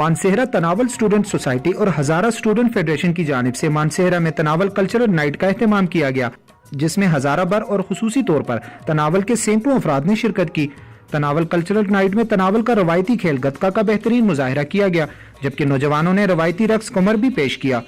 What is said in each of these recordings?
Mansehra تناول student society اور Hazara student federation کی جانب سے مانسہرہ میں تناول کلچرل نائٹ کا اہتمام کیا گیا، جس میں ہزارہ بر اور خصوصی طور پر تناول کے سینکڑوں افراد نے شرکت کی۔ تناول کلچرل نائٹ میں تناول کا روایتی کھیل گتکا کا بہترین مظاہرہ کیا گیا، جبکہ نوجوانوں نے روایتی رقص کمر بھی پیش کیا۔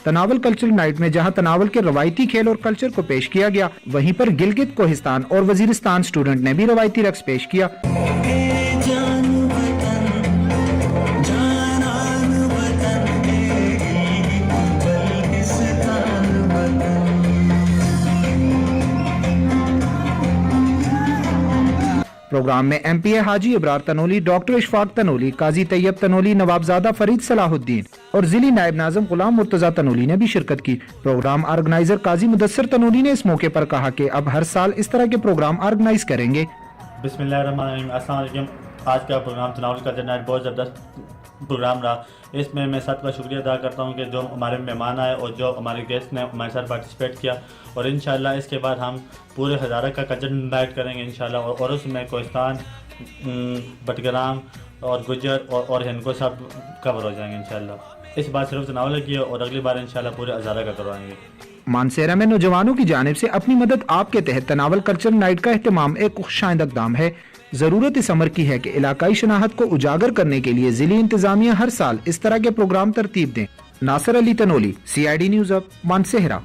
تناول کلچرل نائٹ میں جہاں تناول کے روایتی کھیل اور کلچر کو پیش کیا گیا، وہیں پر گلگت کوہستان اور وزیرستان اسٹوڈنٹ نے بھی روایتی رقص پیش کیا۔ پروگرام میں ایم پی اے حاجی ابرار تنولی، ڈاکٹر اشفاق تنولی، قاضی طیب تنولی، نوابزادہ فرید صلاح الدین اور ضلعی نائب ناظم غلام مرتضیٰ تنولی نے بھی شرکت کی۔ پروگرام آرگنائزر قاضی مدثر تنولی نے اس موقع پر کہا کہ اب ہر سال اس طرح کے پروگرام آرگنائز کریں گے۔ بسم اللہ الرحمن الرحیم، السلام علیکم۔ آج کا پروگرام تناول کلچرل نائٹ بہت زبردست پروگرام رہا۔ اس میں میں سب کا شکریہ ادا کرتا ہوں کہ جو ہمارے مہمان آئے اور جو ہمارے گیسٹ نے ہمارے ساتھ پارٹیسپیٹ کیا، اور انشاءاللہ اس کے بعد ہم پورے ہزارہ کا کلچرل نائٹ کریں گے انشاءاللہ، اور اس میں کوہستان، بٹگرام اور گجر اور ہندکو سب کور ہو جائیں گے انشاءاللہ۔ اس بار صرف تناول کی ہے اور اگلی بار انشاءاللہ پورے ہزارہ کا کروائیں گے۔ مانسہرہ میں نوجوانوں کی جانب سے اپنی مدد آپ کے تحت تناول کلچرل نائٹ کا اہتمام ایک خوشائند اقدام ہے۔ ضرورت اس امر کی ہے کہ علاقائی شناخت کو اجاگر کرنے کے لیے ضلعی انتظامیہ ہر سال اس طرح کے پروگرام ترتیب دیں۔ ناصر علی تنولی، CID نیوز اب، مانسہرہ۔